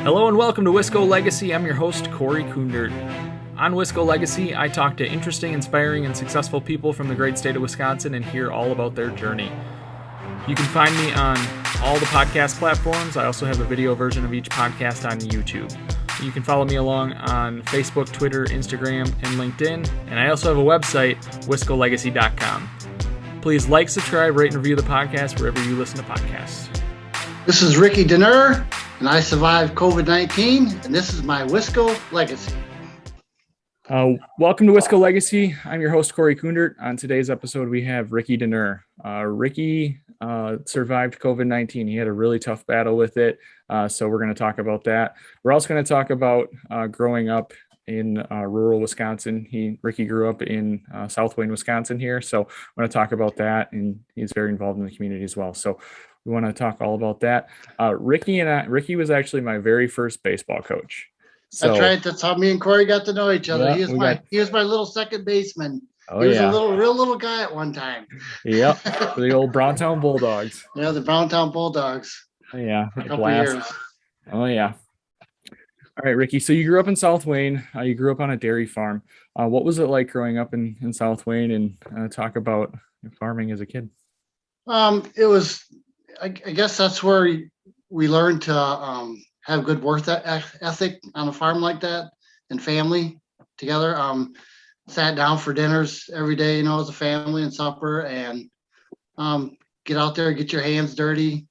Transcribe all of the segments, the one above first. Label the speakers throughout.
Speaker 1: Hello and welcome to Wisco Legacy. I'm your host, Corey Kundert. On Wisco Legacy, I talk to interesting, inspiring, and successful people from the great state of Wisconsin and hear all about their journey. You can find me on all the podcast platforms. I also have a video version of each podcast on YouTube. You can follow me along on Facebook, Twitter, Instagram, and LinkedIn. And I also have a website, wiscolegacy.com. Please like, subscribe, rate, and review the podcast wherever you listen to podcasts.
Speaker 2: This is Ricky DeNure, and I survived COVID-19, and this is my Wisco Legacy.
Speaker 1: Welcome to Wisco Legacy. I'm your host, Corey Kundert. On today's episode, we have Ricky DeNure. Ricky survived COVID-19. He had a really tough battle with it, so we're going to talk about that. We're also going to talk about growing up in rural Wisconsin. Ricky grew up in South Wayne, Wisconsin here, so I'm going to talk about that, and he's very involved in the community as well. So we want to talk all about that. Ricky was actually my very first baseball coach. So,
Speaker 2: that's right. That's how me and Corey got to know each other.
Speaker 1: Yeah,
Speaker 2: he was my little second baseman.
Speaker 1: Oh,
Speaker 2: he was
Speaker 1: yeah.
Speaker 2: a real little guy at one time.
Speaker 1: Yep, the old Browntown Bulldogs.
Speaker 2: Yeah, the Browntown Bulldogs.
Speaker 1: Yeah,
Speaker 2: A couple
Speaker 1: blast.
Speaker 2: years.
Speaker 1: Oh yeah. All right, Ricky. So you grew up in South Wayne. You grew up on a dairy farm. What was it like growing up in South Wayne? And talk about farming as a kid.
Speaker 2: It was. I guess that's where we learned to have good work ethic on a farm like that, and family together. Sat down for dinners every day, as a family, and supper, and get out there, get your hands dirty.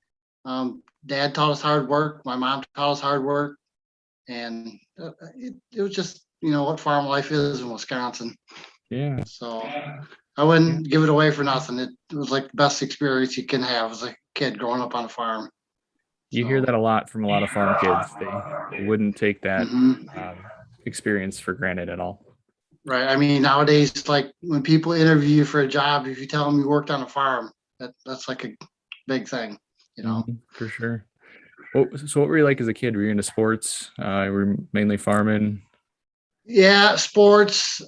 Speaker 2: Dad taught us hard work. My mom taught us hard work, and it was just what farm life is in Wisconsin.
Speaker 1: Yeah.
Speaker 2: So I wouldn't give it away for nothing. It was like the best experience you can have as a kid growing up on a farm.
Speaker 1: You hear that a lot from a lot of farm kids. They wouldn't take that experience for granted at all.
Speaker 2: Right. I mean, nowadays, like when people interview you for a job, if you tell them you worked on a farm, that's like a big thing,
Speaker 1: For sure. So what were you like as a kid? Were you into sports? Were you mainly farming?
Speaker 2: Yeah, sports.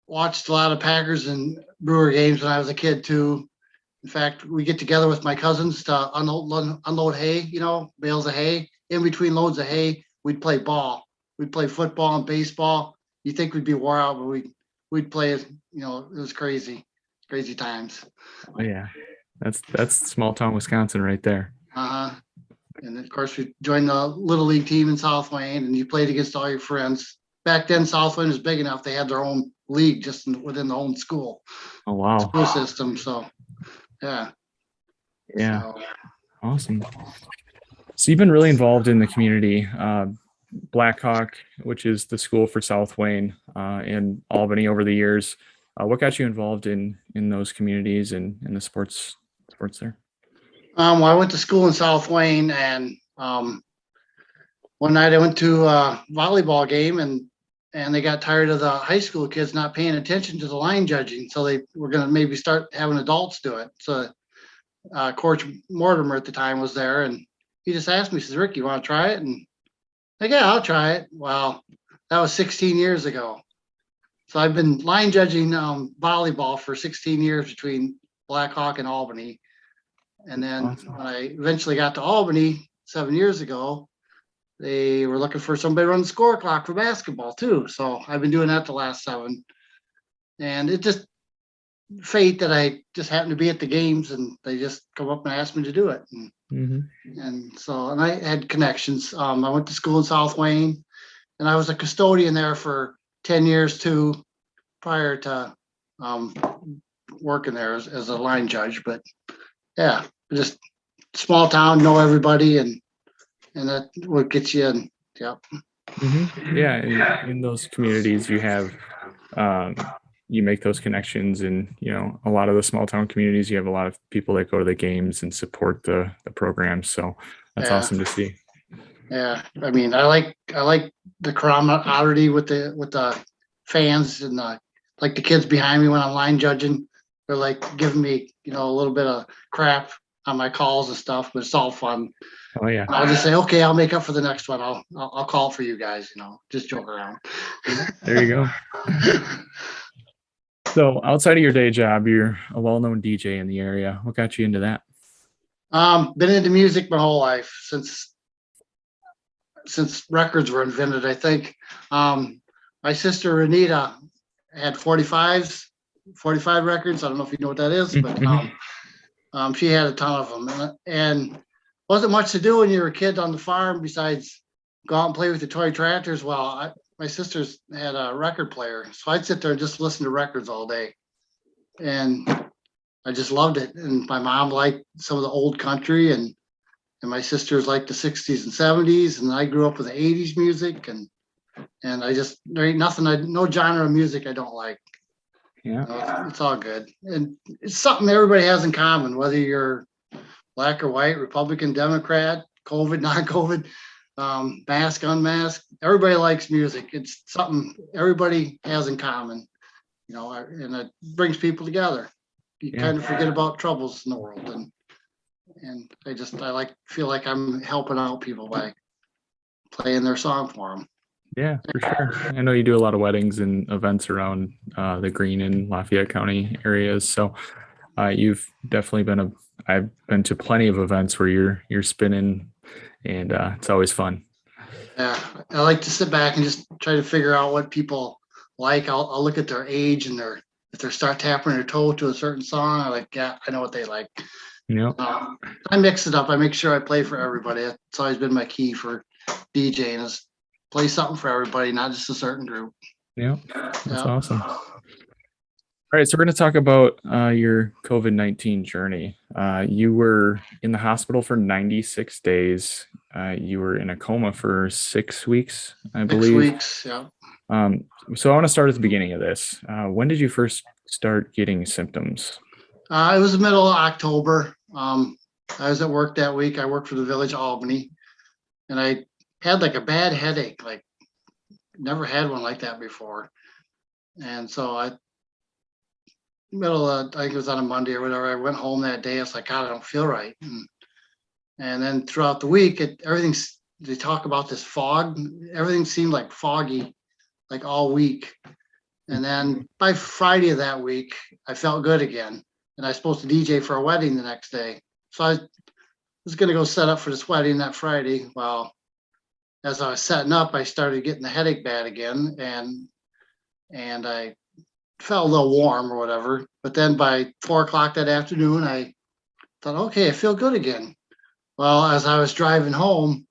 Speaker 2: Watched a lot of Packers and Brewer games when I was a kid too. In fact, we get together with my cousins to unload hay, bales of hay. In between loads of hay, we'd play ball. We'd play football and baseball. You think we'd be wore out, but we'd play it. It was crazy times.
Speaker 1: Oh yeah, that's small town Wisconsin right there.
Speaker 2: And of course, we joined the little league team in South Wayne, and you played against all your friends. Back then, South Wayne was big enough; they had their own league just within the own school.
Speaker 1: Oh wow!
Speaker 2: School system. So, yeah.
Speaker 1: Yeah. Awesome. So you've been really involved in the community. Blackhawk, which is the school for South Wayne, in Albany over the years. What got you involved in those communities and in the sports there?
Speaker 2: Well, I went to school in South Wayne, and one night I went to a volleyball game, and they got tired of the high school kids not paying attention to the line judging, so they were going to maybe start having adults do it. So Coach Mortimer at the time was there, and he just asked me, he says, "Rick, you want to try it?" And like, yeah, I'll try it. Well, that was 16 years ago. So I've been line judging volleyball for 16 years between Blackhawk and Albany. And then
Speaker 1: Awesome.
Speaker 2: when I eventually got to Albany 7 years ago, they were looking for somebody to run the score clock for basketball too. So I've been doing that the last 7. And it just fate that I just happened to be at the games, and they just come up and asked me to do it. And so I had connections. I went to school in South Wayne, and I was a custodian there for 10 years too, prior to working there as a line judge. But yeah, just small town, know everybody, and that's what gets you in. Yep.
Speaker 1: Yeah, in those communities you have you make those connections, and a lot of the small town communities, you have a lot of people that go to the games and support the programs. So that's awesome to see.
Speaker 2: Yeah, I mean, I like the camaraderie with the fans, and like the kids behind me when I'm line judging. They're like giving me a little bit of crap on my calls and stuff, but it's all fun.
Speaker 1: Oh yeah.
Speaker 2: I'll just say, okay, I'll make up for the next one. I'll call for you guys. Just joke around.
Speaker 1: There you go. So outside of your day job, you're a well-known DJ in the area. What got you into that?
Speaker 2: Been into music my whole life since since records were invented, I think. My sister Renita had 45 records. I don't know if you know what that is, but she had a ton of them, and wasn't much to do when you were a kid on the farm besides go out and play with the toy tractors. Well, my sisters had a record player, so I'd sit there and just listen to records all day, and I just loved it. And my mom liked some of the old country, and my sisters liked the 60s and 70s, and I grew up with the 80s music, and there ain't nothing, no genre of music I don't like.
Speaker 1: Yeah.
Speaker 2: It's all good. And it's something everybody has in common, whether you're black or white, Republican, Democrat, COVID, non-COVID, mask, unmasked. Everybody likes music. It's something everybody has in common, and it brings people together. You kind of forget about troubles in the world. And I feel like I'm helping out people by playing their song for them.
Speaker 1: Yeah, for sure. I know you do a lot of weddings and events around the Greene and Lafayette County areas. So you've definitely I've been to plenty of events where you're spinning, and it's always fun.
Speaker 2: Yeah, I like to sit back and just try to figure out what people like. I'll look at their age and if they start tapping their toe to a certain song, I know what they like. I mix it up. I make sure I play for everybody. That's always been my key for DJing, is play something for everybody, not just a certain group.
Speaker 1: Yeah, that's awesome. All right, so we're going to talk about your COVID-19 journey. You were in the hospital for 96 days. You were in a coma for 6 weeks, I believe.
Speaker 2: 6 weeks, yeah.
Speaker 1: So I want to start at the beginning of this. When did you first start getting symptoms?
Speaker 2: It was the middle of October. I was at work that week. I worked for the Village of Albany, and I had like a bad headache, like never had one like that before. And so I think it was on a Monday or whatever, I went home that day. I was like, God, I don't feel right. And then throughout the week, they talk about this fog. Everything seemed like foggy, like all week. And then by Friday of that week, I felt good again. And I was supposed to DJ for a wedding the next day. So I was going to go set up for this wedding that Friday. Well, as I was setting up, I started getting the headache bad again, and I felt a little warm or whatever. But then by 4:00 that afternoon, I thought, okay, I feel good again. Well, as I was driving home,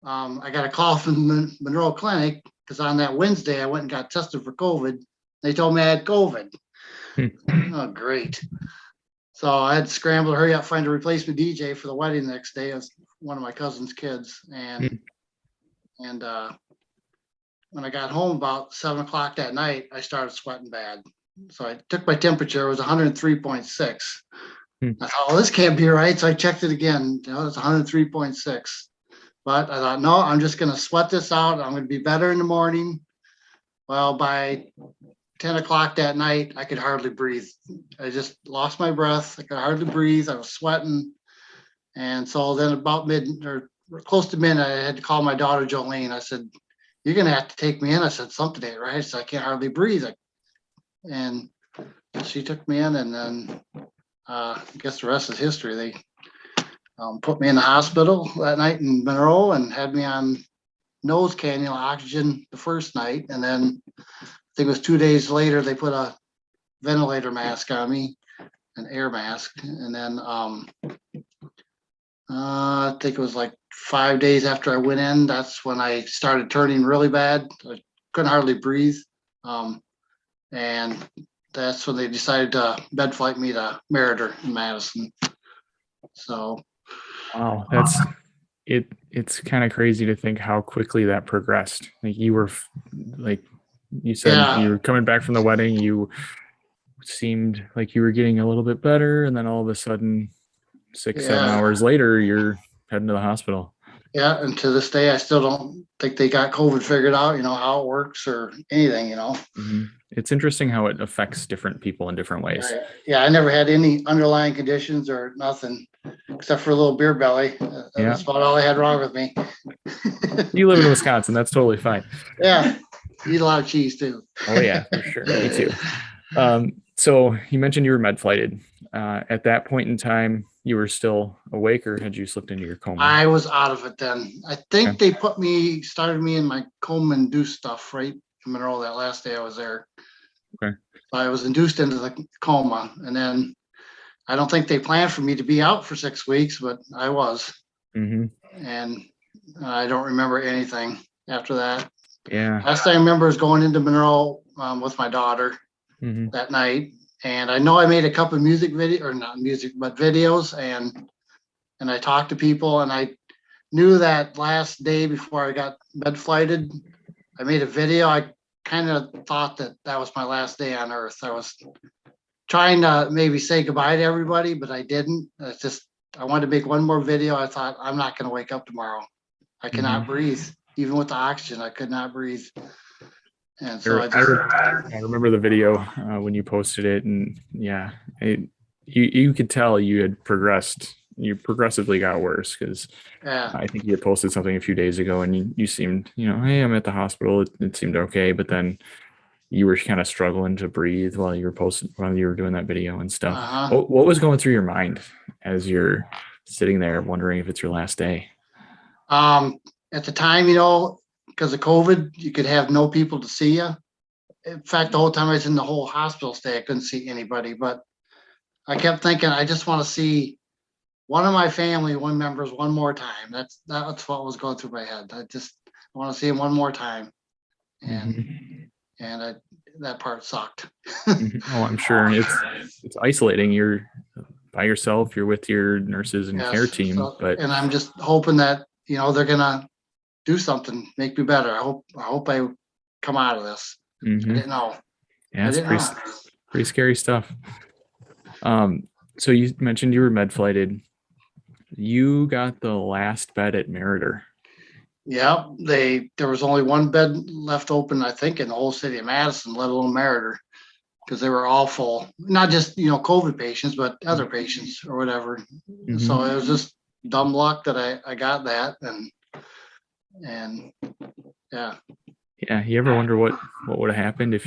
Speaker 2: I got a call from the Monroe Clinic, because on that Wednesday I went and got tested for COVID. They told me I had COVID. Oh, great. So I had to scramble to hurry up, find a replacement DJ for the wedding the next day. It was one of my cousin's kids. And when I got home about 7:00 that night, I started sweating bad. So I took my temperature. It was 103.6. I thought, oh, this can't be right. So I checked it again. It's 103.6. But I thought, no, I'm just going to sweat this out. I'm going to be better in the morning. Well, by 10:00 that night, I could hardly breathe. I just lost my breath. I could hardly breathe. I was sweating. And so then about close to midnight, I had to call my daughter, Jolene. I said, you're going to have to take me in. I said, something ain't right. So I can't hardly breathe. And she took me in, and then I guess the rest is history. They put me in the hospital that night in Monroe and had me on nose cannula oxygen the first night. And then I think it was 2 days later, they put a ventilator mask on me, an air mask. And then I think it was like 5 days after I went in, that's when I started turning really bad. I couldn't hardly breathe. And that's when they decided to medflight me to Meriter in Madison. So.
Speaker 1: Wow, it's kind of crazy to think how quickly that progressed. Like you were, like you said, you were coming back from the wedding, you seemed like you were getting a little bit better, and then all of a sudden 6-7 hours later you're heading to the hospital.
Speaker 2: Yeah, and to this day I still don't think they got COVID figured out, how it works or anything.
Speaker 1: Mm-hmm. It's interesting how it affects different people in different ways.
Speaker 2: Right. Yeah, I never had any underlying conditions or nothing except for a little beer belly. That's about all I had wrong with me.
Speaker 1: You live in Wisconsin, that's totally fine.
Speaker 2: Yeah, eat a lot of cheese too.
Speaker 1: Oh yeah, for sure. Me too. So you mentioned you were medflighted. At that point in time, you were still awake, or had you slipped into your coma?
Speaker 2: I was out of it then. I think
Speaker 1: Okay.
Speaker 2: they started me in my coma induced stuff right in Monroe that last day I was there.
Speaker 1: Okay.
Speaker 2: I was induced into the coma, and then I don't think they planned for me to be out for 6 weeks, but I was,
Speaker 1: Hmm.
Speaker 2: and I don't remember anything after that.
Speaker 1: Yeah.
Speaker 2: Last thing I remember is going into Monroe with my daughter
Speaker 1: Hmm.
Speaker 2: that night, and I know I made a couple of music video or not music, but videos, and I talked to people, and I knew that last day before I got medflighted, I made a video. I kind of thought that that was my last day on Earth. I was trying to maybe say goodbye to everybody, but I didn't. It's just I wanted to make one more video. I thought I'm not going to wake up tomorrow. I cannot
Speaker 1: Hmm.
Speaker 2: breathe, even with the oxygen. I could not breathe, and
Speaker 1: I,
Speaker 2: so
Speaker 1: re-
Speaker 2: I
Speaker 1: I,
Speaker 2: just
Speaker 1: re- I remember the video when you posted it, and yeah, you could tell you had progressed. You progressively got worse because
Speaker 2: yeah.
Speaker 1: I think you had posted something a few days ago, and you seemed, hey, I'm at the hospital. It seemed okay, but then you were kind of struggling to breathe while you were doing that video and stuff.
Speaker 2: Uh-huh.
Speaker 1: What was going through your mind as you're sitting there wondering if it's your last day?
Speaker 2: Um, at the time, because of COVID, you could have no people to see you. In fact, the whole time I was in the whole hospital stay, I couldn't see anybody. But I kept thinking, I just want to see one of my family, one members, one more time. That's what was going through my head. I want to see him one more time, and
Speaker 1: Hmm.
Speaker 2: and that part sucked.
Speaker 1: Oh, I'm sure it's isolating. You're by yourself. You're with your nurses and care
Speaker 2: Yes.
Speaker 1: team,
Speaker 2: So,
Speaker 1: but
Speaker 2: and I'm just hoping that they're gonna do something, make me better. I hope I come out of this. I
Speaker 1: hmm
Speaker 2: didn't know.
Speaker 1: yeah,
Speaker 2: I
Speaker 1: it's
Speaker 2: didn't know.
Speaker 1: pretty scary stuff. So you mentioned you were med flighted. You got the last bed at Meritor.
Speaker 2: Yeah, there was only one bed left open, I think, in the whole city of Madison, let alone Meritor, because they were all full. Not just COVID patients, but other patients or whatever. So
Speaker 1: Hmm.
Speaker 2: it was just dumb luck that I got that, and yeah.
Speaker 1: Yeah, you ever wonder what would have happened if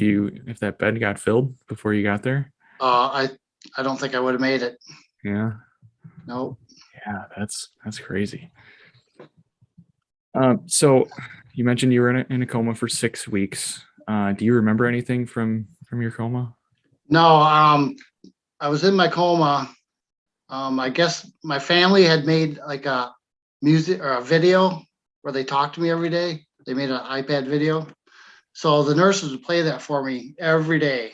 Speaker 1: that bed got filled before you got there?
Speaker 2: I don't think I would have made it.
Speaker 1: Yeah,
Speaker 2: No.
Speaker 1: yeah, that's crazy. So you mentioned you were in a coma for 6 weeks. Do you remember anything from your coma?
Speaker 2: No, I was in my coma. I guess my family had made like a music or a video where they talked to me every day. They made an iPad video. So the nurses would play that for me every day,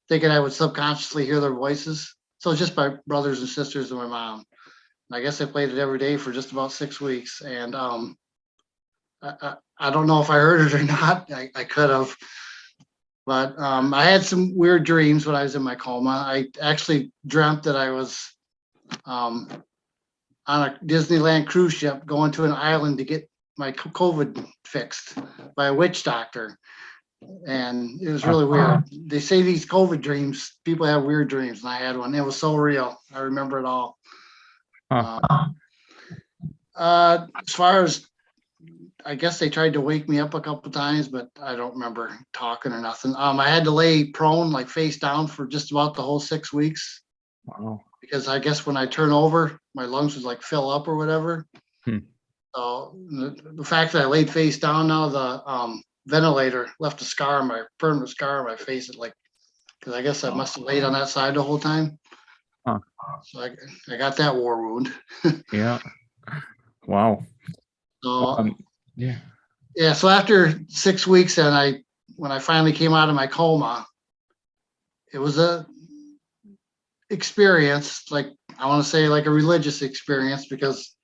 Speaker 2: thinking I would subconsciously hear their voices. So it's just my brothers and sisters and my mom. And I guess I played it every day for just about 6 weeks. And I don't know if I heard it or not. I could have. But I had some weird dreams when I was in my coma. I actually dreamt that I was um, on a Disneyland cruise ship going to an island to get my COVID fixed by a witch doctor. And it was
Speaker 1: Huh.
Speaker 2: really weird. They say these COVID dreams, people have weird dreams, and I had one. It was so real. I remember it all.
Speaker 1: Huh.
Speaker 2: Um, as far as I guess they tried to wake me up a couple times, but I don't remember talking or nothing. I had to lay prone, like face down, for just about the whole 6 weeks
Speaker 1: Wow.
Speaker 2: because I guess when I turn over, my lungs would like fill up or whatever.
Speaker 1: Hmm.
Speaker 2: So the fact that I laid face down now, the ventilator left a permanent scar on my face. Because I guess I must have laid on that side the whole time.
Speaker 1: Huh.
Speaker 2: So I got that war wound.
Speaker 1: Yeah. Wow.
Speaker 2: So
Speaker 1: Yeah.
Speaker 2: yeah, so after 6 weeks, and when I finally came out of my coma, it was a experience, like I want to say like a religious experience, because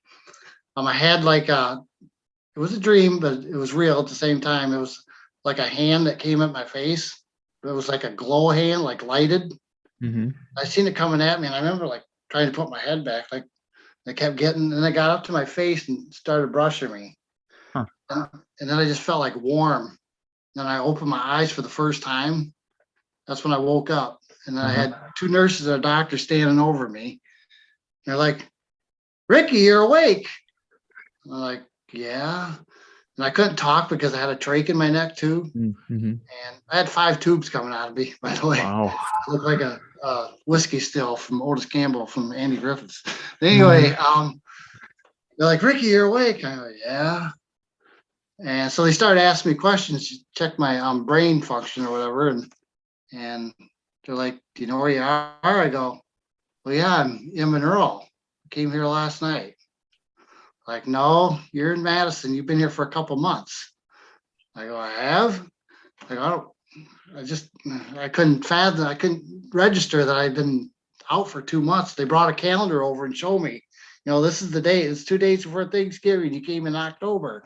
Speaker 2: I had it was a dream, but it was real at the same time. It was like a hand that came at my face. It was like a glow hand, like lighted.
Speaker 1: Hmm.
Speaker 2: I seen it coming at me, and I remember like trying to put my head back, like I kept getting, and I got up to my face and started brushing me,
Speaker 1: Huh.
Speaker 2: and then I just felt like warm. Then I opened my eyes for the first time. That's when I woke up, and then I
Speaker 1: Uh-huh.
Speaker 2: had two nurses and a doctor standing over me. They're like, "Ricky, you're awake." I'm like, "Yeah." and I couldn't talk because I had a trach in my neck too.
Speaker 1: Mm-hmm.
Speaker 2: And I had 5 tubes coming out of me, by the way.
Speaker 1: Wow.
Speaker 2: It looked like a whiskey still from Otis Campbell from Andy Griffiths.
Speaker 1: Mhm.
Speaker 2: Anyway, they're like, Ricky, you're awake. I go, yeah. And so they started asking me questions, check my brain function or whatever. And they're like, do you know where you are? I go, well, yeah, I'm in Earl. Came here last night. Like, no, you're in Madison. You've been here for a couple months. I go, I have? I go, I couldn't fathom, I couldn't register that I'd been out for 2 months. They brought a calendar over and showed me, this is the date. It's 2 days before Thanksgiving. You came in October.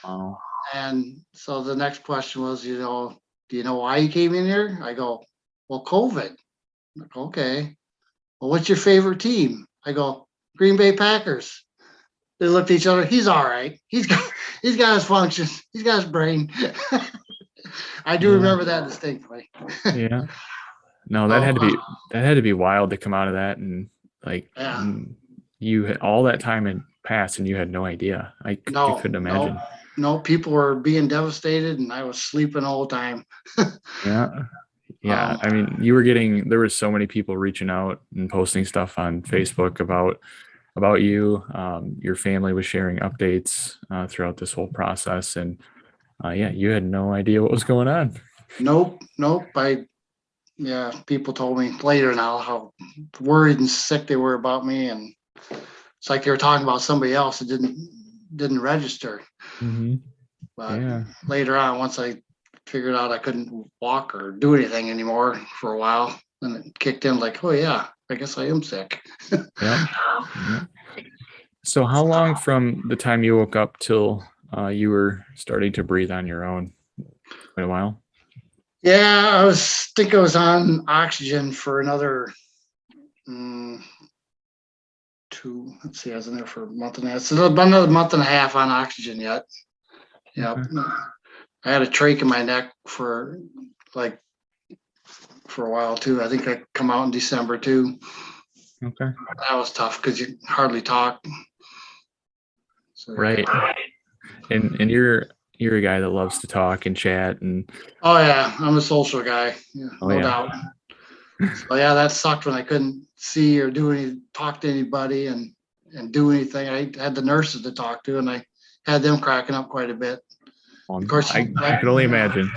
Speaker 1: Wow.
Speaker 2: And so the next question was, do you know why you came in here? I go, well, COVID. I'm like, okay. Well, what's your favorite team? I go, Green Bay Packers. They looked at each other. He's all right. He's got his functions. He's got his brain. I do
Speaker 1: Yeah.
Speaker 2: remember that distinctly.
Speaker 1: Yeah. No,
Speaker 2: So,
Speaker 1: that had to be wild to come out of that, and like
Speaker 2: yeah.
Speaker 1: you had all that time had passed and you had no idea. You
Speaker 2: No,
Speaker 1: couldn't imagine.
Speaker 2: no, people were being devastated and I was sleeping all the time.
Speaker 1: Yeah. Yeah.
Speaker 2: Um,
Speaker 1: I mean, there were so many people reaching out and posting stuff on Facebook about you. Your family was sharing updates throughout this whole process, and yeah, you had no idea what was going on.
Speaker 2: nope. Yeah, people told me later now how worried and sick they were about me. And it's like they were talking about somebody else that didn't register.
Speaker 1: Mm-hmm.
Speaker 2: But
Speaker 1: Yeah.
Speaker 2: later on, once I figured out I couldn't walk or do anything anymore for a while, then it kicked in like, oh yeah, I guess I am sick.
Speaker 1: Yeah. Yeah. So how long from the time you woke up till you were starting to breathe on your own? Quite a while.
Speaker 2: Yeah, I was on oxygen for another let's see, I was in there for a month and a half. So about another month and a half on oxygen yet. Yep.
Speaker 1: Okay.
Speaker 2: I had a trach in my neck for a while too. I think I come out in December too.
Speaker 1: Okay.
Speaker 2: That was tough because you hardly talk. So,
Speaker 1: Right.
Speaker 2: yeah.
Speaker 1: And you're a guy that loves to talk and chat and
Speaker 2: Oh yeah, I'm a social guy. Yeah,
Speaker 1: oh
Speaker 2: no
Speaker 1: yeah.
Speaker 2: doubt. So yeah, that sucked when I couldn't see or talk to anybody and do anything. I had the nurses to talk to, and I had them cracking up quite a bit. Of course,
Speaker 1: I can only imagine.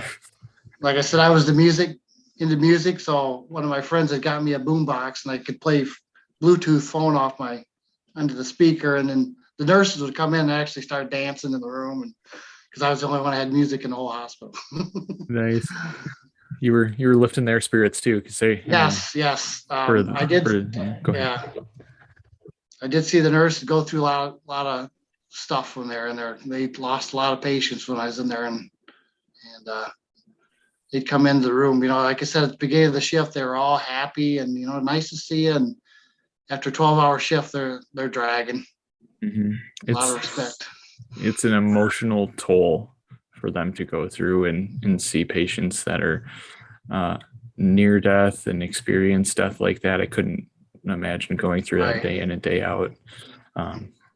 Speaker 2: like I said, I was into music. So one of my friends had got me a boombox, and I could play Bluetooth phone off onto the speaker, and then the nurses would come in and actually start dancing in the room, and because I was the only one that had music in the whole hospital.
Speaker 1: Nice. You were lifting their spirits too, because they
Speaker 2: Yes. I did.
Speaker 1: Go ahead.
Speaker 2: Yeah, I did see the nurses go through a lot of stuff when they're in there. They lost a lot of patients when I was in there, and they'd come into the room. Like I said at the beginning of the shift, they were all happy and nice to see you. And after 12-hour shift, they're dragging.
Speaker 1: Mm-hmm.
Speaker 2: A lot of respect.
Speaker 1: It's an emotional toll for them to go through and see patients that are near death and experience death like that. I couldn't imagine going through that day in and day out.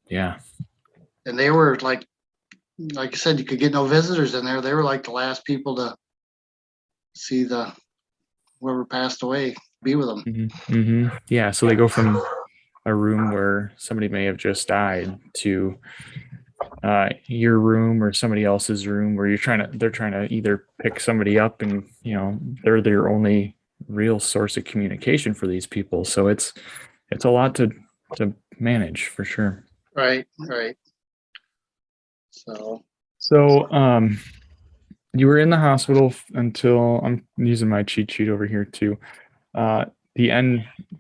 Speaker 1: Yeah.
Speaker 2: And they were like I said, you could get no visitors in there. They were like the last people to see whoever passed away, be with them.
Speaker 1: Mm-hmm. Mm-hmm. Yeah. So they go from a room where somebody may have just died to your room or somebody else's room where they're trying to either pick somebody up, and they're their only real source of communication for these people. So it's a lot to manage for sure.
Speaker 2: Right.
Speaker 1: So you were in the hospital until, I'm using my cheat sheet over here too,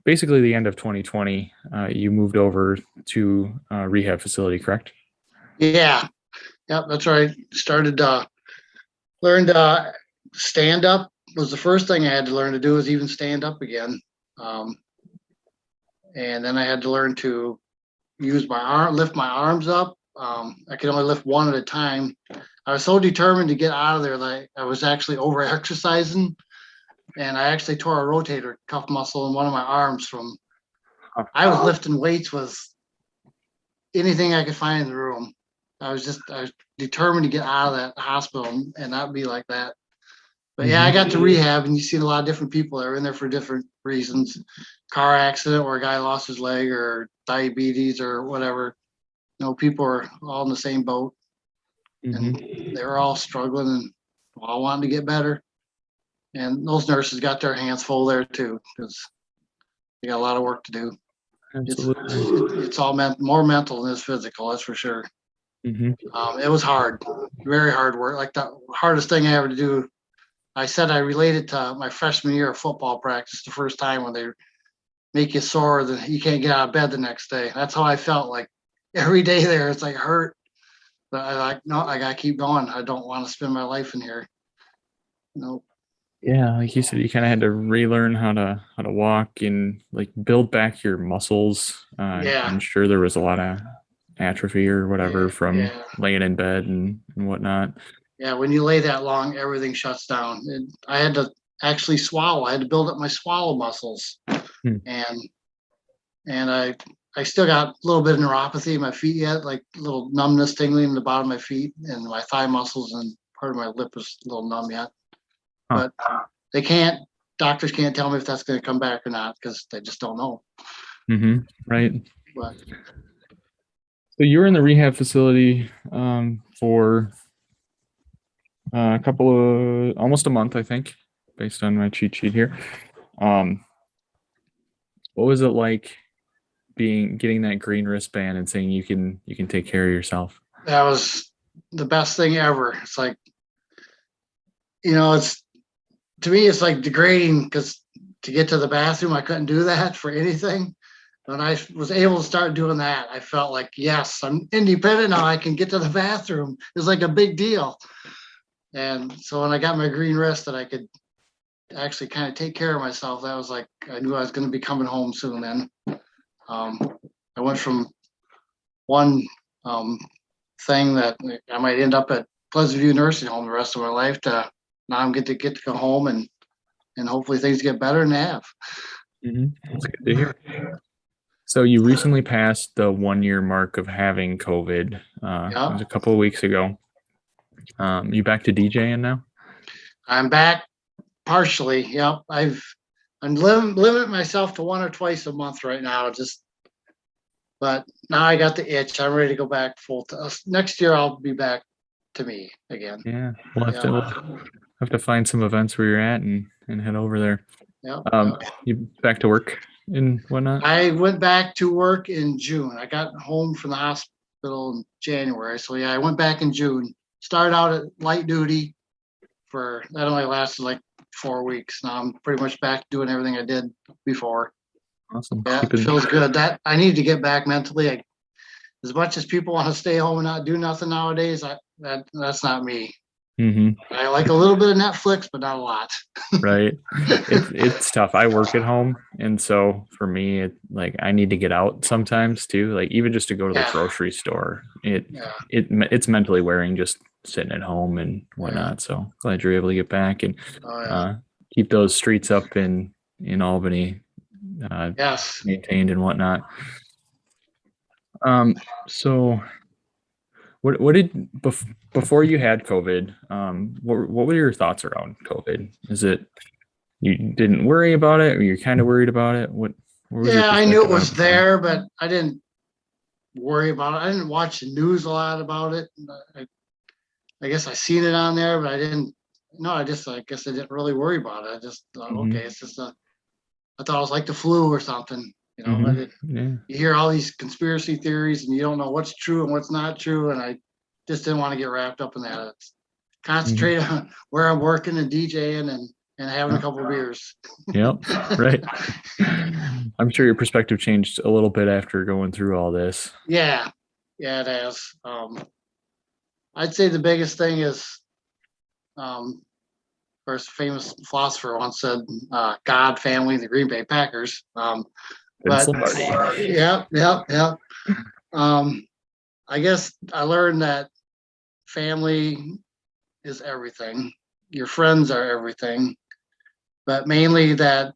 Speaker 1: basically the end of 2020. You moved over to a rehab facility, correct?
Speaker 2: Yeah. Yep, that's right. Learned stand up was the first thing I had to learn to do, is even stand up again. And then I had to learn to lift my arms up. I could only lift one at a time. I was so determined to get out of there that I was actually over exercising, and I actually tore a rotator cuff muscle in one of my arms I was lifting weights with anything I could find in the room. I was determined to get out of that hospital and not be like that. But yeah, I
Speaker 1: Mhm.
Speaker 2: got to rehab, and you see a lot of different people that are in there for different reasons. Car accident, or a guy lost his leg, or diabetes, or whatever. People are all in the same boat, and
Speaker 1: Mhm.
Speaker 2: they were all struggling and all wanting to get better. And those nurses got their hands full there too, because they got a lot of work to do. It's
Speaker 1: Absolutely.
Speaker 2: it's all more mental than it's physical, that's for sure.
Speaker 1: Mhm.
Speaker 2: It was hard, very hard work. Like the hardest thing I ever to do. I said I related to my freshman year of football practice, the first time when they make you sore that you can't get out of bed the next day. That's how I felt. Like every day there, it's like hurt. But I like no, I gotta keep going. I don't want to spend my life in here. No.
Speaker 1: Yeah, like you said, you kind of had to relearn how to walk and like build back your muscles.
Speaker 2: Yeah.
Speaker 1: I'm sure there was a lot of atrophy or whatever
Speaker 2: Yeah.
Speaker 1: from
Speaker 2: Yeah.
Speaker 1: laying in bed and whatnot.
Speaker 2: Yeah. When you lay that long, everything shuts down. I had to actually swallow. I had to build up my swallow muscles,
Speaker 1: Hmm.
Speaker 2: and I still got a little bit of neuropathy in my feet yet, like a little numbness, tingling in the bottom of my feet, and my thigh muscles and part of my lip is a little numb yet.
Speaker 1: Huh.
Speaker 2: But they can't. Doctors can't tell me if that's going to come back or not because they just don't know.
Speaker 1: Right.
Speaker 2: But
Speaker 1: So you were in the rehab facility for a couple of almost a month, I think, based on my cheat sheet here. Um, what was it like getting that green wristband and saying you can take care of yourself?
Speaker 2: that was the best thing ever. It's like, it's to me, it's like degrading because to get to the bathroom, I couldn't do that for anything. When I was able to start doing that, I felt like, yes, I'm independent now. I can get to the bathroom. It's like a big deal. And so when I got my green wrist that I could actually kind of take care of myself, that was like, I knew I was going to be coming home soon then. Um, I went from one um, thing that I might end up at Pleasant View Nursing Home the rest of my life to now I'm get to go home and hopefully things get better than they have.
Speaker 1: That's good to hear. So you recently passed the 1 year mark of having COVID. It
Speaker 2: Yeah,
Speaker 1: was a couple of weeks ago. You back to DJing now?
Speaker 2: I'm back partially. Yep, I'm limit myself to one or twice a month right now. But now I got the itch. I'm ready to go back full. Next year I'll be back to me again.
Speaker 1: Yeah, we'll
Speaker 2: Yeah,
Speaker 1: have to find some events where you're at and head over there.
Speaker 2: yeah.
Speaker 1: You back to work and whatnot?
Speaker 2: I went back to work in June. I got home from the hospital in January. So yeah, I went back in June. Started out at light duty that only lasted like 4 weeks. Now I'm pretty much back doing everything I did before.
Speaker 1: Awesome.
Speaker 2: Yeah, it
Speaker 1: Keeping
Speaker 2: feels good. That I need to get back mentally. As much as people want to stay home and not do nothing nowadays, that's not me.
Speaker 1: hmm
Speaker 2: I like a little bit of Netflix, but not a lot.
Speaker 1: right. It's tough. I work at home, and so for me, like I need to get out sometimes too. Like even just to go to the
Speaker 2: Yeah,
Speaker 1: grocery store,
Speaker 2: yeah,
Speaker 1: it's mentally wearing just sitting at home and
Speaker 2: yeah.
Speaker 1: whatnot. So glad you're able to get back and
Speaker 2: Oh yeah.
Speaker 1: uh, keep those streets up in Albany
Speaker 2: Yes.
Speaker 1: maintained and whatnot. So what did before you had COVID? What were your thoughts around COVID? Is it you didn't worry about it, or you're kind of worried about it? What was your
Speaker 2: Yeah, I knew it
Speaker 1: perspective on it
Speaker 2: was
Speaker 1: before?
Speaker 2: there, but I didn't worry about it. I didn't watch the news a lot about it. I, I guess I seen it on there, but I didn't. No, I guess I didn't really worry about it. I just thought, okay,
Speaker 1: hmm
Speaker 2: it's just a. I thought it was like the flu or something. I did.
Speaker 1: Yeah.
Speaker 2: You hear all these conspiracy theories, and you don't know what's true and what's not true, and I just didn't want to get wrapped up in that. It's
Speaker 1: hmm
Speaker 2: concentrate on where I'm working and DJing and having a
Speaker 1: Yep.
Speaker 2: couple of beers.
Speaker 1: Yep. Right. I'm sure your perspective changed a little bit after going through all this.
Speaker 2: Yeah, yeah, it has. I'd say the biggest thing is, um, first famous philosopher once said, "God, family, and the Green Bay Packers."
Speaker 1: Vince
Speaker 2: But
Speaker 1: Lombardi.
Speaker 2: yeah, yeah, yeah. Um, I guess I learned that family is everything. Your friends are everything, but mainly that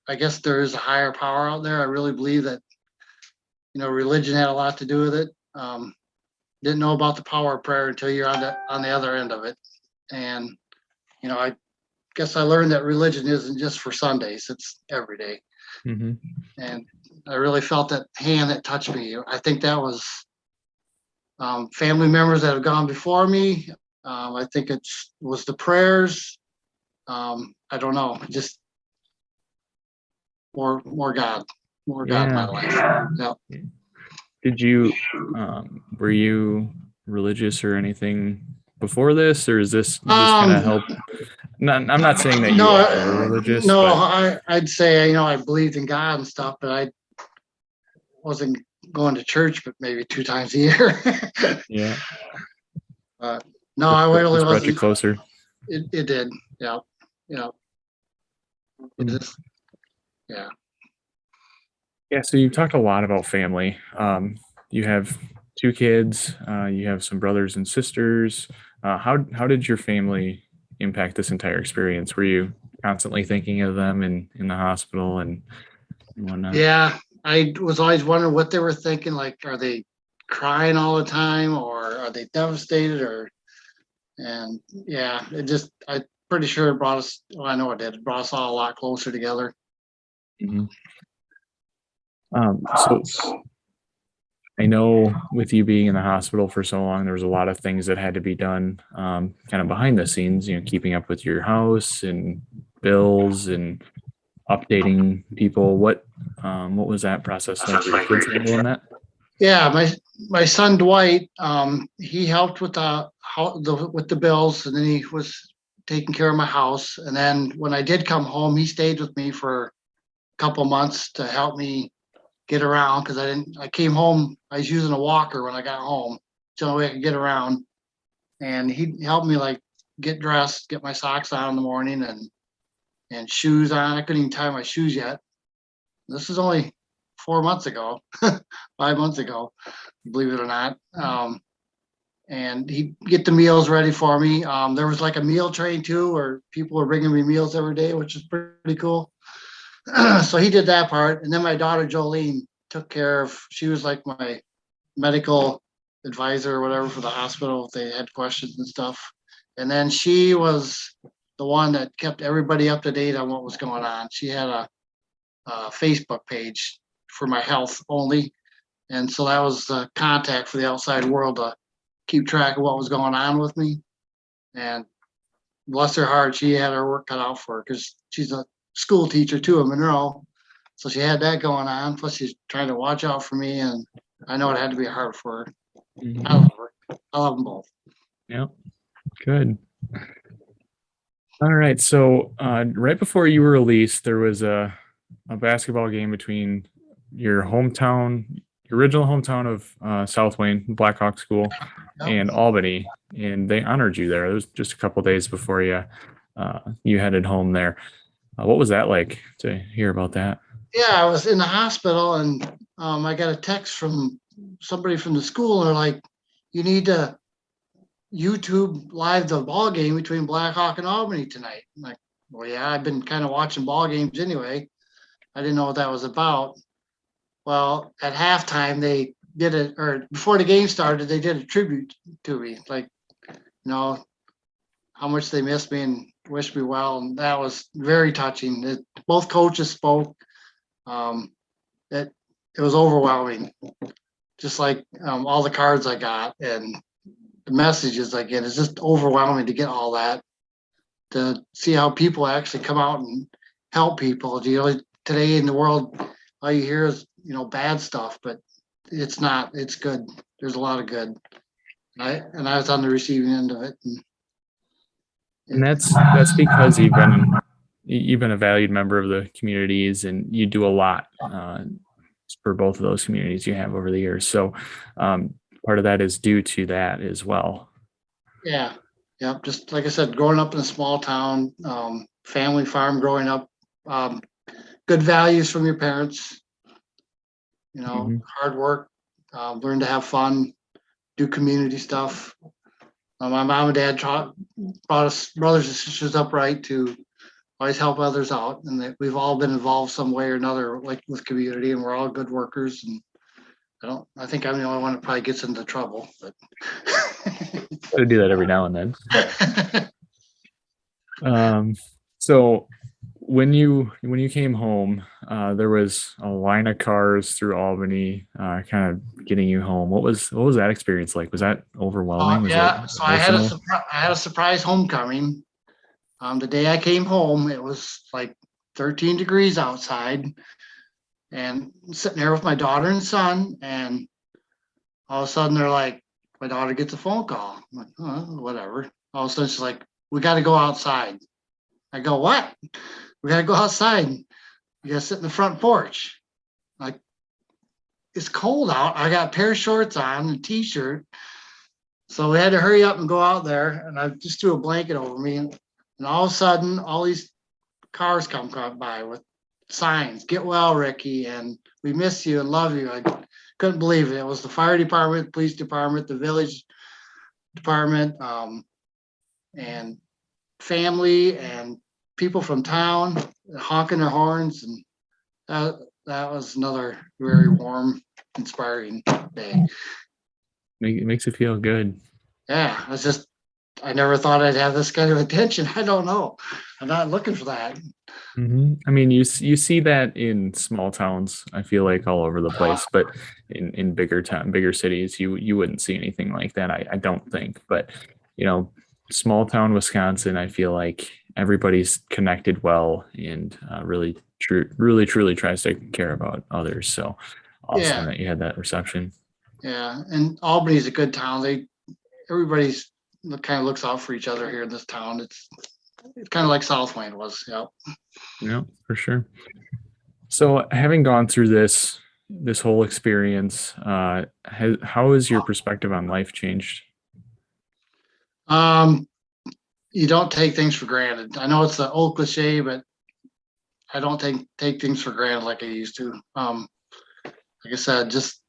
Speaker 2: I guess there is a higher power out there. I really believe that religion had a lot to do with it. didn't know about the power of prayer until you're on the other end of it. And, I guess I learned that religion isn't just for Sundays, it's every day.
Speaker 1: Mm-hmm.
Speaker 2: And I really felt that hand that touched me. I think that was family members that have gone before me. I think it was the prayers. I don't know, just more God in my life. Yeah.
Speaker 1: Did you, were you religious or anything before this, or is this just kind of help? I'm not saying that you are religious,
Speaker 2: no,
Speaker 1: but
Speaker 2: I'd say, I believed in God and stuff, but I wasn't going to church, but maybe 2 times a year.
Speaker 1: yeah,
Speaker 2: No, I really
Speaker 1: just brought you
Speaker 2: wasn't.
Speaker 1: closer.
Speaker 2: It did. Yeah. Yeah. It
Speaker 1: Mm.
Speaker 2: just, yeah.
Speaker 1: Yeah, so you talked a lot about family. You have 2 kids. You have some brothers and sisters. How did your family impact this entire experience? Were you constantly thinking of them in the hospital and whatnot?
Speaker 2: Yeah. I was always wondering what they were thinking. Like, are they crying all the time, or are they devastated, and yeah, I'm pretty sure it brought us, well, I know it did. It brought us all a lot closer together.
Speaker 1: Mhm. So I know with you being in the hospital for so long, there was a lot of things that had to be done, kind of behind the scenes, keeping up with your house and bills and updating people. What was that process like? Were your kids handling that?
Speaker 2: Yeah, my son Dwight, he helped with with the bills, and then he was taking care of my house. And then when I did come home, he stayed with me for a couple months to help me get around, because I came home, I was using a walker when I got home. It's the only way I could get around. And he helped me like get dressed, get my socks on in the morning, and shoes on. I couldn't even tie my shoes yet. This is only 4 months ago, 5 months ago, believe it or not. And he'd get the meals ready for me. There was like a meal train too, where people were bringing me meals every day, which is pretty cool. So he did that part. And then my daughter Jolene took care of, she was like my medical advisor or whatever for the hospital if they had questions and stuff. And then she was the one that kept everybody up to date on what was going on. She had a Facebook page for my health only. And so that was the contact for the outside world to keep track of what was going on with me. And bless her heart, she had her work cut out for her, because she's a school teacher too in Monroe. So she had that going on. Plus she's trying to watch out for me. And I know it had to be hard for her.
Speaker 1: Mhm.
Speaker 2: I love her. I love them both.
Speaker 1: Yeah, good. All right. So right before you were released, there was a basketball game between your hometown, your original hometown of South Wayne, Blackhawk School, and Albany, and they honored you there. It was just a couple days before you headed home there. What was that like to hear about that?
Speaker 2: Yeah, I was in the hospital, and I got a text from somebody from the school, and they're like, "You need to YouTube live the ball game between Blackhawk and Albany tonight." I'm like, well, yeah, I've been kind of watching ball games anyway. I didn't know what that was about. Well, at halftime, they did it, or before the game started, they did a tribute to me, like, how much they missed me and wished me well. And that was very touching. Both coaches spoke. It, it was overwhelming, just like all the cards I got and the messages I get. It's just overwhelming to get all that, to see how people actually come out and help people. Today in the world, all you hear is, bad stuff, but it's not, it's good. There's a lot of good. I was on the receiving end of it.
Speaker 1: And that's because you've been a valued member of the communities, and you do a lot for both of those communities you have over the years. So part of that is due to that as well.
Speaker 2: Yeah. Yeah. Just like I said, growing up in a small town, family farm growing up, good values from your parents,
Speaker 1: Mhm.
Speaker 2: hard work, learn to have fun, do community stuff. My mom and dad brought us brothers and sisters up right to always help others out. And we've all been involved some way or another, like with community, and we're all good workers. And I think I'm the only one that probably gets into trouble, but.
Speaker 1: Gotta do that every now and then. So when you came home, there was a line of cars through Albany, kind of getting you home. What was that experience like? Was that overwhelming? Was it
Speaker 2: Yeah, so
Speaker 1: emotional?
Speaker 2: I had a surprise homecoming. The day I came home, it was like 13 degrees outside, and sitting there with my daughter and son, and all of a sudden they're like, my daughter gets a phone call. I'm like, oh, whatever. All of a sudden she's like, we got to go outside. I go, what? We got to go outside. You got to sit in the front porch. Like, it's cold out. I got a pair of shorts on, a t-shirt. So we had to hurry up and go out there, and I just threw a blanket over me. And all of a sudden, all these cars come by with signs, get well, Ricky, and we miss you and love you. I couldn't believe it. It was the fire department, police department, the village department, and family and people from town honking their horns. And that was another very warm, inspiring day.
Speaker 1: It makes it feel good.
Speaker 2: Yeah, I never thought I'd have this kind of attention. I don't know. I'm not looking for that.
Speaker 1: I mean, you see that in small towns. I feel like all over the place, but in bigger cities, you wouldn't see anything like that. I don't think. But you know, small town Wisconsin, I feel like everybody's connected well and really truly tries to care about others. So awesome
Speaker 2: Yeah,
Speaker 1: that you had that reception.
Speaker 2: yeah. And Albany's a good town. Everybody's kind of looks out for each other here in this town. It's kind of like South Wayne was. Yep.
Speaker 1: Yeah, for sure. So having gone through this whole experience, how has your perspective on life changed?
Speaker 2: Um, you don't take things for granted. I know it's an old cliche, but I don't take things for granted like I used to. Like I said, just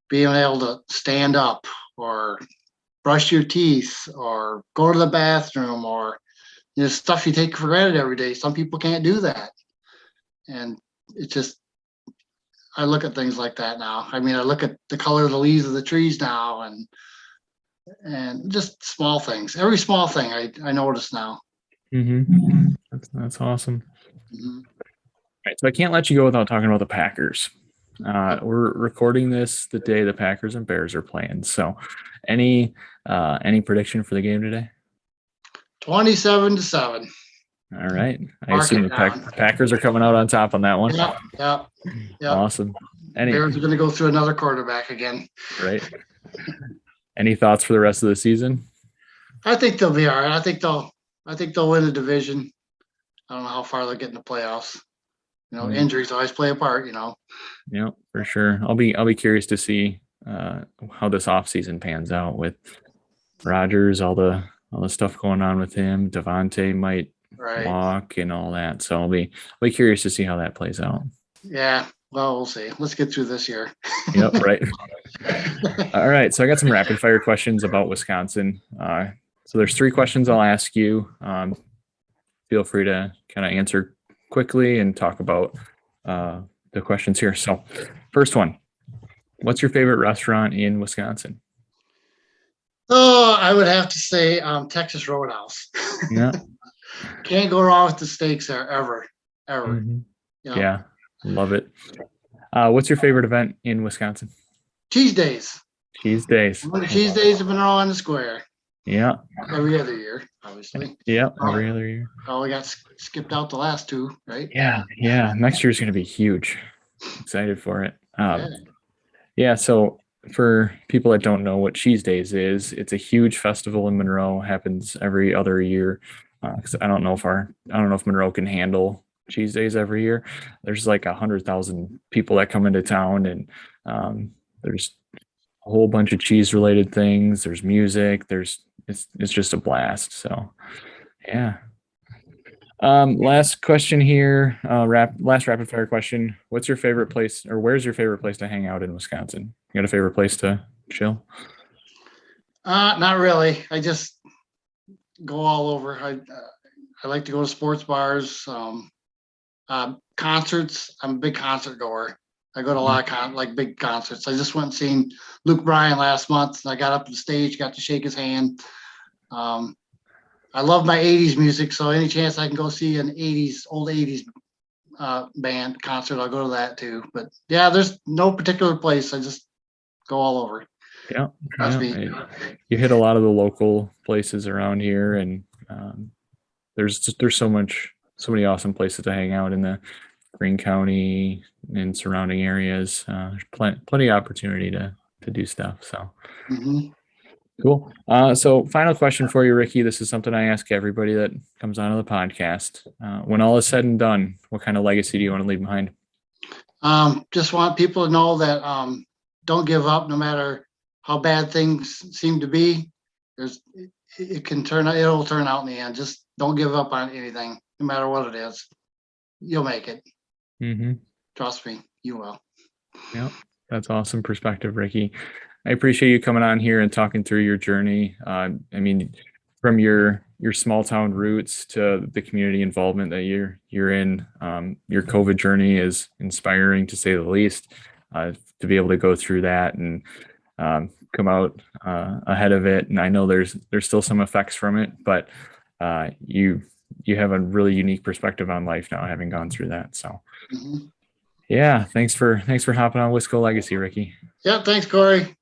Speaker 2: being able to stand up or brush your teeth or go to the bathroom or stuff you take for granted every day. Some people can't do that. And it's just I look at things like that now. I mean, I look at the color of the leaves of the trees now and just small things. Every small thing I notice now.
Speaker 1: That's awesome.
Speaker 2: Mhm.
Speaker 1: All right, so I can't let you go without talking about the Packers. We're recording this the day the Packers and Bears are playing. So, any prediction for the game today?
Speaker 2: 27-7.
Speaker 1: All right, I
Speaker 2: Mark
Speaker 1: assume
Speaker 2: it down.
Speaker 1: Packers are coming out on top on that one.
Speaker 2: Yep, yep, yep.
Speaker 1: Awesome.
Speaker 2: Bears are going to go through another quarterback again.
Speaker 1: Right. Any thoughts for the rest of the season?
Speaker 2: I think they'll be all right. I think they'll win the division. I don't know how far they'll get in the playoffs. Injuries always play a part.
Speaker 1: Yeah, for sure. I'll be curious to see how this offseason pans out with Rodgers, all the stuff going on with him. Devontae might walk and all that. So I'll be curious to see how that plays out.
Speaker 2: Yeah. Well, we'll see. Let's get through this year.
Speaker 1: Yep. Right. All right. So I got some rapid fire questions about Wisconsin. So there's 3 questions I'll ask you. Feel free to kind of answer quickly and talk about the questions here. So first one, what's your favorite restaurant in Wisconsin?
Speaker 2: Oh, I would have to say Texas Roadhouse.
Speaker 1: Yeah.
Speaker 2: Can't go wrong with the steaks there ever.
Speaker 1: Mm-hmm. Yeah. Love it. What's your favorite event in Wisconsin?
Speaker 2: Cheese days.
Speaker 1: Cheese days.
Speaker 2: Cheese days have been all on the square.
Speaker 1: Yeah.
Speaker 2: Every other year, obviously.
Speaker 1: Yeah. Every other year.
Speaker 2: Oh, we got skipped out the last 2, right?
Speaker 1: Yeah. Yeah. Next year is going to be huge. Excited for it. Yeah. So for people that don't know what Cheese Days is, it's a huge festival in Monroe. Happens every other year. Because I don't know if Monroe can handle Cheese Days every year. There's like 100,000 people that come into town, and there's a whole bunch of cheese related things. There's music. It's just a blast. So yeah. Last question here. Last rapid fire question. What's your favorite place, or where's your favorite place to hang out in Wisconsin? You got a favorite place to chill?
Speaker 2: Not really. I just go all over. I like to go to sports bars, concerts. I'm a big concert goer. I go to a lot of like big concerts. I just went and seen Luke Bryan last month. And I got up to the stage, got to shake his hand. I love my 80s music, so any chance I can go see an old 80s band concert, I'll go to that too. But yeah, there's no particular place. I just go all over.
Speaker 1: Yeah.
Speaker 2: Trust me.
Speaker 1: You hit a lot of the local places around here, and there's so many awesome places to hang out in the Greene County and surrounding areas. There's plenty of opportunity to do stuff. So cool. So final question for you, Ricky. This is something I ask everybody that comes onto the podcast. When all is said and done, what kind of legacy do you want to leave behind?
Speaker 2: Just want people to know that don't give up, no matter how bad things seem to be. It'll turn out in the end. Just don't give up on anything, no matter what it is. You'll make it. Trust me, you will.
Speaker 1: Yeah, that's awesome perspective, Ricky. I appreciate you coming on here and talking through your journey. I mean, from your small town roots to the community involvement that you're in, your COVID journey is inspiring, to say the least. To be able to go through that and come out ahead of it, and I know there's still some effects from it, but you have a really unique perspective on life now, having gone through that. So, yeah, thanks for hopping on Wisco Legacy, Ricky.
Speaker 2: Yeah, thanks, Corey.